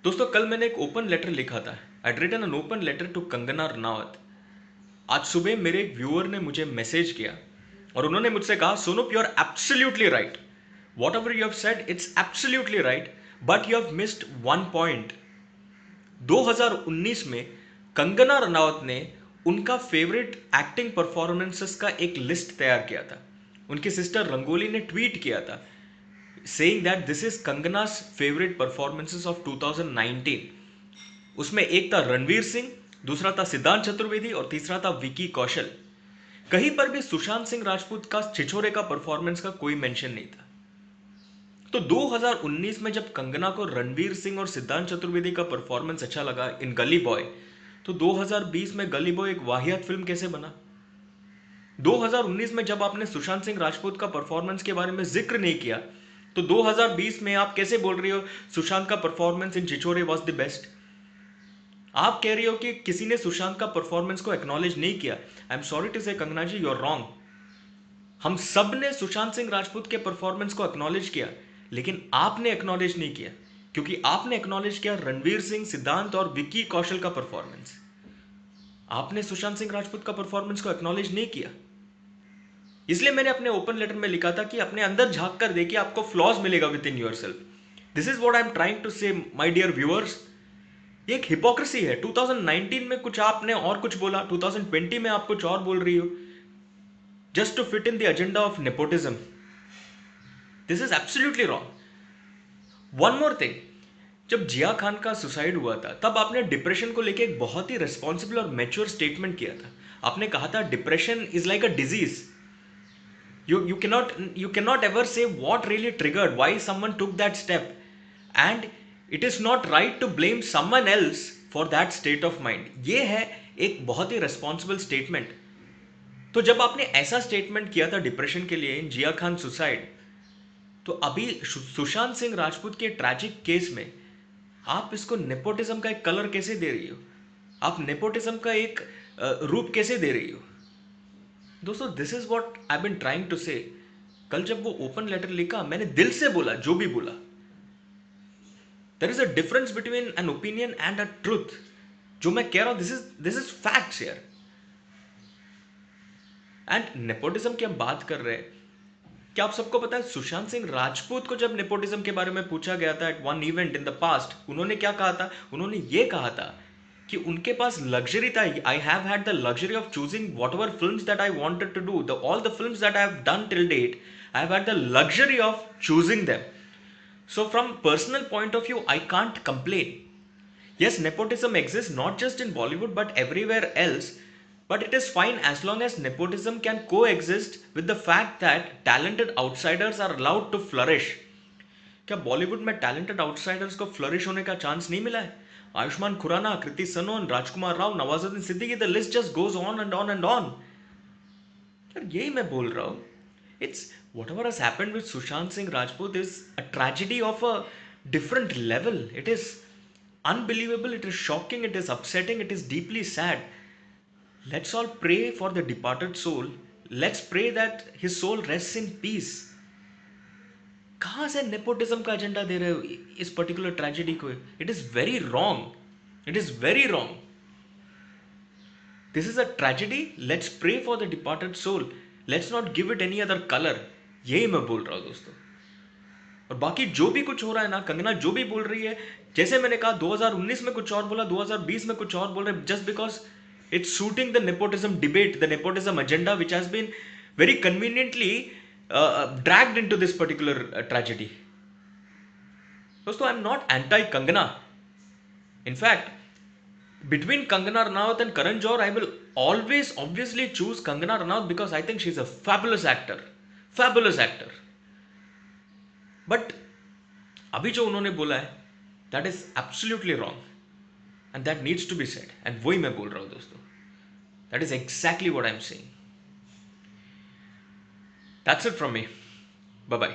दोस्तों कल मैंने एक ओपन लेटर लिखा था। I written an open letter to Kangana Ranaut. आज सुबह मेरे एक व्यूअर ने मुझे मैसेज किया और उन्होंने मुझसे कहा, Sonup you are absolutely right, whatever you have said it's absolutely right, but you have missed one point. 2019 में कंगना रनावत ने उनका फेवरेट एक्टिंग परफॉर्मेंसेस का एक लिस्ट तैयार किया था। उनकी सिस्टर रंगोली ने ट्वीट किया था saying that this is Kangana's favorite performances of 2019। उसमें एक था रणवीर सिंह, दूसरा था सिद्धांत चतुर्वेदी और तीसरा था विकी कौशल। कहीं पर भी सुशांत सिंह राजपूत का छिछोरे का परफॉर्मेंस का कोई मेंशन नहीं था। तो 2019 में जब कंगना को रणवीर सिंह और सिद्धांत चतुर्वेदी का परफॉर्मेंस अच्छा लगा इन गली बॉय, तो 2020 में गली बॉय एक वाहियात फिल्म कैसे बना? 2019 में जब आपने सुशांत सिंह राजपूत का परफॉर्मेंस के बारे में जिक्र नहीं किया, तो 2020 में आप कैसे बोल रही हो सुशांत का performance in Chhichhore was the best? आप कह रही हो कि किसी ने सुशांत का परफॉर्मेंस को एक्नॉलेज नहीं किया। आई एम सॉरी टू से कंगना जी, यू आर रॉन्ग। हम सब ने सुशांत सिंह राजपूत के परफॉर्मेंस को एक्नॉलेज किया, लेकिन आपने एक्नॉलेज नहीं किया, क्योंकि आपने एक्नॉलेज किया रणवीर सिंह, सिद्धांत और विक्की कौशल का परफॉर्मेंस। आपने सुशांत सिंह राजपूत का परफॉर्मेंस को एक्नॉलेज नहीं किया। इसलिए मैंने अपने ओपन लेटर में लिखा था कि अपने अंदर झांक कर देखिए, आपको फ्लॉज मिलेगा within yourself. This is what I am trying to say my dear viewers. ये एक हिपोक्रेसी है। 2019 में कुछ आपने और कुछ बोला, 2020 में आप कुछ और बोल रही हो, just to fit in the agenda of nepotism. This is absolutely wrong. One more thing, जब जिया खान का सुसाइड हुआ था तब आपने डिप्रेशन को लेके एक बहुत ही रिस्पॉन्सिबल और मैच्योर स्टेटमेंट किया था। आपने कहा था depression is like a disease. You cannot ever say what really triggered, why someone took that step, and it is not right to blame someone else for that state of mind। ये है एक बहुत ही responsible statement। तो जब आपने ऐसा statement किया था डिप्रेशन के लिए इन जिया खान सुसाइड, तो अभी सुशांत सिंह राजपूत के ट्रैजिक केस में आप इसको नेपोटिज्म का एक कलर कैसे दे रही हो? आप नेपोटिज्म का एक रूप कैसे दे रही हो? दोस्तों this is what I been trying to say. कल जब वो ओपन लेटर लिखा, मैंने दिल से बोला जो भी बोला। There is a difference between an opinion and a truth. जो मैं कह रहा हूं दिस इज फैक्ट्स यार। एंड नेपोटिज्म की हम बात कर रहे हैं, क्या आप सबको पता है सुशांत सिंह राजपूत को जब नेपोटिज्म के बारे में पूछा गया था at one event in the past, उन्होंने क्या कहा था? उन्होंने ये कहा था कि उनके पास लग्जरी था। I have had the luxury of choosing whatever films that I wanted to do, all the films that I have done till date, I have had the luxury of choosing them. So from personal point of view, I can't complain. Yes, nepotism exists not just in Bollywood but everywhere else, but it is fine as long as nepotism can coexist with the fact that talented outsiders are allowed to flourish। क्या बॉलीवुड में talented outsiders को flourish होने का chance नहीं मिला है? Ayushmann Khurrana, Kriti Sanon, Rajkummar Rao, Nawazuddin Siddiqui, the list just goes on and on and on. यार यही मैं बोल रहा हूँ। It's whatever has happened with Sushant Singh Rajput is a tragedy of a different level। It is unbelievable, it is shocking, it is upsetting, it is deeply sad। Let's all pray for the departed soul। Let's pray that his soul rests in peace। कहाँ से nepotism का agenda दे रहे हो इस particular tragedy को? It is very wrong, it is very wrong. This is a tragedy, let's pray for the departed soul, let's not give it any other colour. यही मैं बोल रहा हूं दोस्तों। और बाकी जो भी कुछ हो रहा है ना, कंगना जो भी बोल रही है, जैसे मैंने कहा 2019 में कुछ और बोला, 2020 में कुछ और बोल रहे, just because it's suiting the nepotism debate, the nepotism agenda which has been very conveniently dragged into this particular tragedy। दोस्तों, I'm not anti Kangana। In fact, between Kangana Ranaut and Karan Johar, I will always obviously choose Kangana Ranaut because I think she's a fabulous actor, fabulous actor। But अभी जो उन्होंने बोला है, that is absolutely wrong and that needs to be said। and वही मैं बोल रहा हूँ दोस्तों। That is exactly what I'm saying। That's it from me। Bye bye।